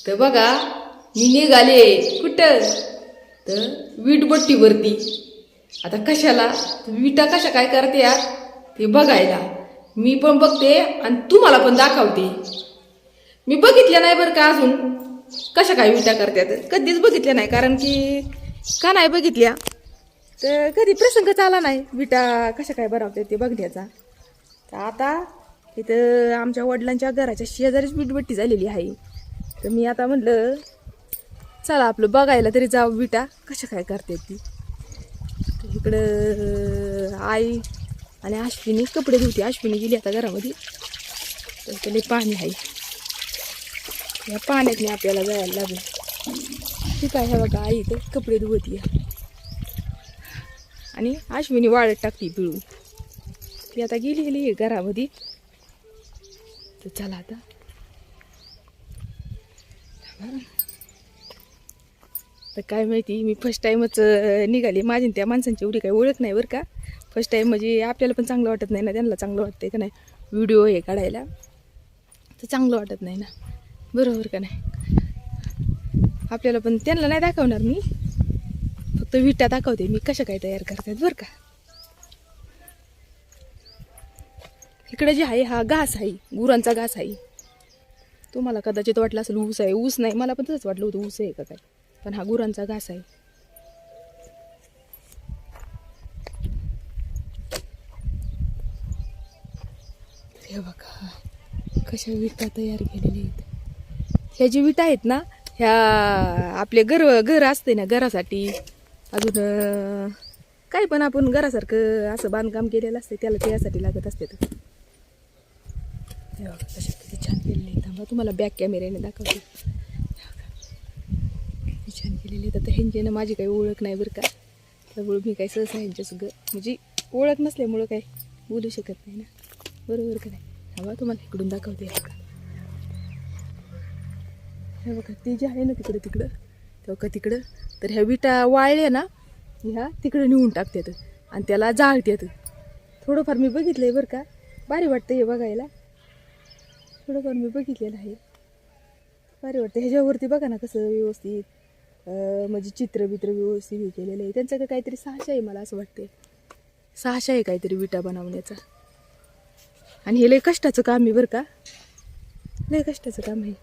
तर बघा मी निघाले कुठं तर वीटभट्टीवरती. आता कशाला विटा कशा काय करते यार ते बघायला मी पण बघते आणि तुम्हाला पण दाखवते. मी बघितल्या नाही बरं का अजून कशा काय विटा करतात, कधीच बघितल्या नाही. कारण की का नाही बघितल्या तर कधी प्रसंगच आला नाही विटा कशा काय बनवतात ते बघण्याचा. तर आता इथं आमच्या वडिलांच्या घराच्या शेजारीच वीटभट्टी झालेली आहे. तर मी आता म्हटलं चला आपलं बघायला तरी जाऊ विटा कशा काय करतात ती. तर इकडं आई आणि अश्विनी कपडे धुते. अश्विनी गेली आता घरामध्ये. तर त्याला पाणी आहे, या पाण्यातने आपल्याला जायला लागेल. ठीक आहे बघा आई इथं कपडे धुवती आणि अश्विनी वाळत टाकती पिळून. ती आता गेली घरामध्ये. तर चला आता तर काय माहिती मी फर्स्ट टाईमच निघाली. माझी त्या माणसांची एवढी काही ओळख नाही बरं का. फर्स्ट टाईम म्हणजे आपल्याला पण चांगलं वाटत नाही ना, त्यांना चांगलं वाटतंय का नाही व्हिडिओ हे काढायला. तर चांगलं वाटत नाही ना, बरोबर का नाही. आपल्याला पण त्यांना नाही दाखवणार मी, फक्त विटा दाखवते मी कशा काय तयार करतात बरं का. इकडे जे आहे हा घास आहे, गुरांचा घास आहे. तुम्हाला कदाचित वाटलं असेल ऊस आहे. ऊस नाही, मला पण तसंच वाटलं होतं ऊस आहे का काय, पण हा गुरांचा घास आहे. हे बघा कशा विटा तयार केलेल्या आहेत. ह्या जी विटा आहेत ना ह्या आपले घर असते ना घरासाठी, अजून काही पण आपण घरासारखं असं बांधकाम केलेलं असते त्याला त्यासाठी लागत असते. तर हे बघा कशा किती छान केलेले आहेत. थांबा तुम्हाला बॅक कॅमेऱ्याने दाखवते. किती छान केलेले आहेत. आता ह्यांच्यानं माझी काही ओळख नाही बरं का, त्यामुळे मी काही सहसा ह्यांच्या सगळं म्हणजे ओळख नसल्यामुळं काही बोलू शकत नाही ना, बरोबर का नाही. थांबा तुम्हाला इकडून दाखवते. हे बघा ते जे आहे ना तिकडं तेव्हा का तिकडं, तर ह्या विटा वाळल्या ना ह्या तिकडं नेऊन टाकतात आणि त्याला जाळतात. थोडंफार मी बघितलंय बरं का, भारी वाटतं हे बघायला. थोडंफार मी बघितलेलं आहे, भारी वाटतं. ह्याच्यावरती बघा ना कसं व्यवस्थित म्हणजे चित्रबित्र व्यवस्थित हे केलेलं आहे. त्यांच्याकडे काहीतरी 600 आहे, मला असं वाटते 600 आहे काहीतरी विटा बनवण्याचा. आणि हे लय कष्टाचं काम आहे बरं का, लय कष्टाचं काम आहे.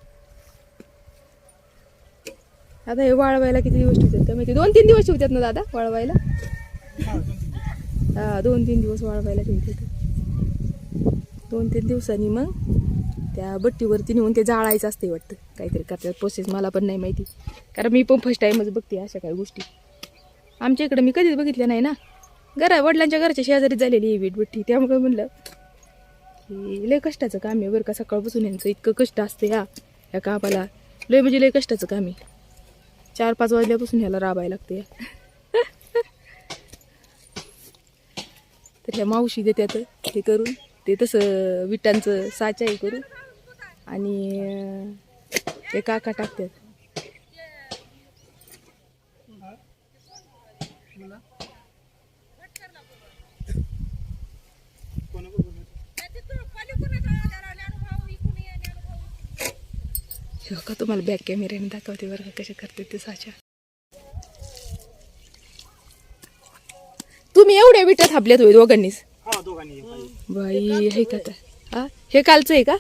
आता हे वाळवायला किती दिवस ठेवतात का माहिती, 2-3 दिवस ठेवतात ना दादा वाळवायला. हा 2-3 दिवस वाळवायला ठेवतात. 2-3 दिवसांनी मग त्या भट्टीवरती नेऊन ते जाळायचं असते वाटतं, काहीतरी करतात प्रोसेस, मला पण नाही माहिती. कारण मी पण फर्स्ट टाईमच बघते अशा काही गोष्टी. आमच्या इकडे मी कधीच बघितल्या नाही ना, वडिलांच्या घरच्या शेजारी झालेली ही वीटभट्टी. त्यामुळे म्हणलं की लय कष्टाचं काम आहे बरं का. सकाळपासून यांचं इतकं कष्ट असते ह्या कामाला, लय म्हणजे लय कष्टाचं काम आहे. 4-5 वाजल्यापासून ह्याला राबायला लागते. तर ह्या मावशी देतात हे करून, ते तसं विटांचं साचा हे करून आणि ते काका टाकतात. का तुम्हाला बॅक कॅमेऱ्याने दाखवते बरं का कशा करते ते साचा. तुम्ही एवढ्या विटा थापल्यात होय दोघांनीच? बाई हे का तर हा हे कालचं आहे का?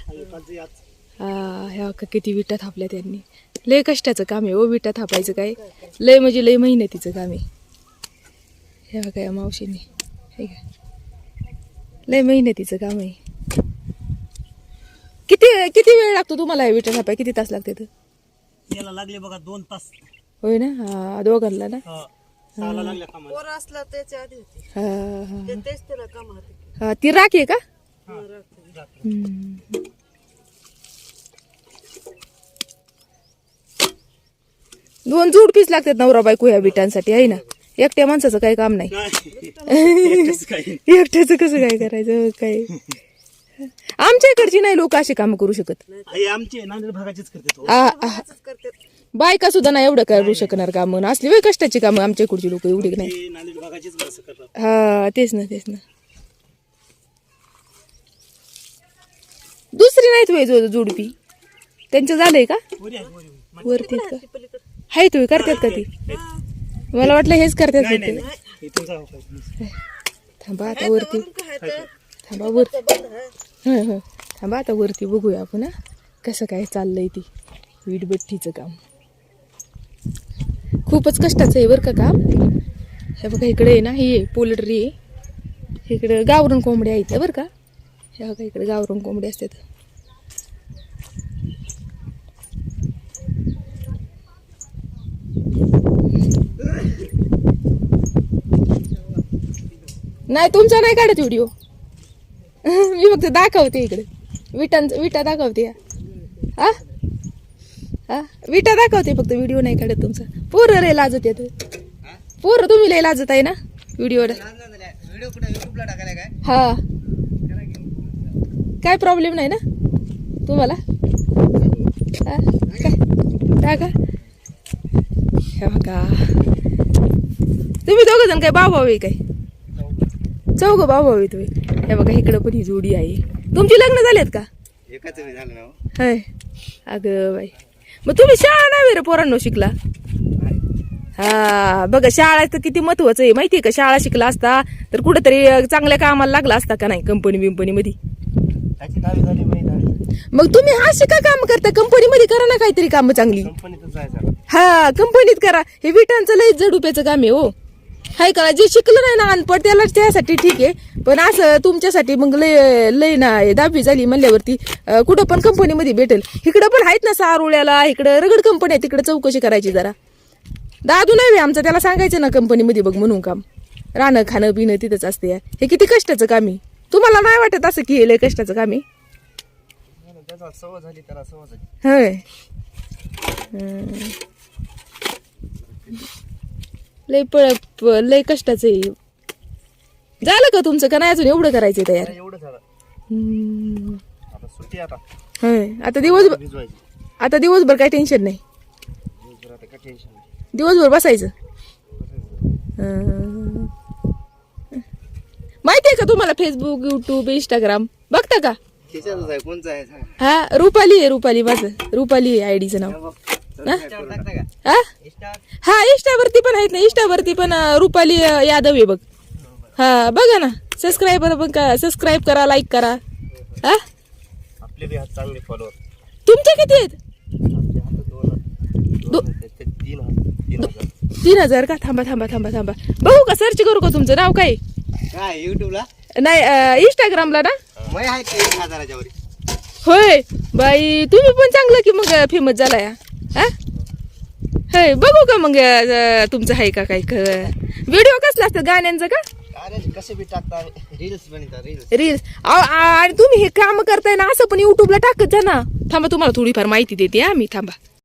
हा ह्या का किती विटा थापल्या त्यांनी. लय कष्टाचं काम आहे ओ विटा थापायचं, काय लय म्हणजे लय मेहनतीचं काम आहे. हे बघा या मावशीने, हे का लय मेहनतीचं काम आहे. किती वेळ लागतो तुम्हाला विटा थापाय, किती तास लागते? तर याला लागले बघा 2 तास. होय ना, हा दोघांना ना. पोर असला त्याच्या आधी होती. हा तेच त्याला काम होते. हा ती राख आहे का? दोन जोड पीस लागतात नवरा बायको ह्या विटांसाठी आहे ना. एकट्या माणसाचं काही काम नाही. एकट्याचं कसं काय करायचं काय. आमच्या इकडची नाही लोक असे काम करू शकत. आमचे नांदेड भागाचेच करतात. बायका सुद्धा नाही एवढं करू शकणार काम, असली वय कष्टाची काम आमच्या इकडची लोक एवढी नाही. नांदेड भागाचेच माणसं करतात. हा तेच ना. दुसरी नाहीत वय जोडपी. त्यांचं झालंय का वरी आहे, वरी, वरी. वरती का पलीकडे हाय तुम्ही करतात का ती मला वाटलं हेच करतात नाही फक्त. नाही नाही. इथून जाऊ पाहिजे. थांबा आता वरती काय तर थांबा वर बंद आहे. हं. थांबा आता वरती बघूया आपण हा. कसं काय चाललंय ती वीटभट्टीचं काम खूपच कष्टाचं आहे बरं का काम. हे बघा इकडे आहे ना ही आहे पोल्ट्री आहे इकडे गावरण कोंबड्या आहेत बरं का. हे बघा इकडे गावरण कोंबड्या असतात. नाही तुमचा नाही काढत व्हिडिओ मी फक्त दाखवते इकडे विटा दाखवते हा हा विटा दाखवते फक्त व्हिडिओ नाही काढत तुमचा. पोरं रे लाजत येत पोरं तुम्ही लय लाजत आहे ना व्हिडिओला. हा काय प्रॉब्लेम नाही ना तुम्हाला हा? काय का हे बघा तुम्ही दोघं जण काय भाऊ आहे काय चौघ भाऊ आहे तुम्ही. हे बघा इकडं पण ही जोडी आहे. तुमची लग्न झालेत का एकाच वेळी झालं ना. हाय अगं बाई मग तुम्ही शाळा नाही रे पोरांनो शिकला. हा बघा शाळा तर किती महत्वाचं आहे माहितीये का. शाळा शिकला असता तर कुठेतरी चांगल्या कामाला लागला असता का नाही कंपनी मध्ये. त्याची दहावी झाली मी दहावी मग तुम्ही अशी का काम करता कंपनीमध्ये करा ना काहीतरी काम चांगली. कंपनीतच जायचं. हा कंपनीत करा. हे विटांचं लय जडुप्याचं काम आहे हो हाय का. जे शिकलं नाही ना अनपड त्याला त्यासाठी ठीक आहे पण असं तुमच्यासाठी मग लय लय ना 10वी झाली म्हणल्यावरती कुठं पण कंपनीमध्ये भेटेल. इकडं पण आहेत ना सारुळ्याला इकडं रगड कंपनी आहे तिकडे चौकशी करायची जरा. दादू नाही आमचा त्याला सांगायचं ना कंपनीमध्ये बघ म्हणून काम. राहणं खाणं पिणं तिथंच असते. हे किती कष्टाचं काम आहे. तुम्हाला नाही वाटत असं की हे लय कष्टाचं काम आहे. त्याचा सवय झाली त्याला सवय झाली. होय लय कष्टाचं आहे. झालं का तुमचं का नाही अजून एवढं करायचंय तयार. एवढं झालं हम्म. आता सुट्टी आता होय आता भिजवायची. आता दिवसभर काय टेन्शन नाही. दिवसभर आता काय टेन्शन नाही. दिवसभर बसायचं. हं. माहितीये का तुम्हाला फेसबुक युट्यूब इंस्टाग्राम बघता का. त्याच्यातच आहे कोणचं आहे सांग. हा रुपाली माझं रुपाली आहे आयडीचं नाव. हा हा इंस्टावरती पण आहेत ना. इंस्टावरती पण रुपाली यादव आहे बघ. हा बघा ना सबस्क्राईब करा लाईक करा. हा आपले बी हात चांगले फॉलोअर. तुमचे किती आहेत. आपले हात दोन ते 3,000 का. थांबा बघू का सर्च करू का तुमचं नाव काय. काय युट्यूबला नाही इंस्टाग्रामला ना. मग आहे ते 1,000च्या वरी. होय बाई तुम्ही पण चांगलं की मग फेमस झालाय हा. होय बघू का मग तुमचं आहे का काही व्हिडिओ कसला असतं गाण्यांचं का. अरे कसे बी टाकता रील्स बनवता रील्स. रील्स आणि तुम्ही हे काम करताय ना असं पण युट्यूबला टाकत जा ना. थांबा तुम्हाला थोडीफार माहिती देते मी थांबा.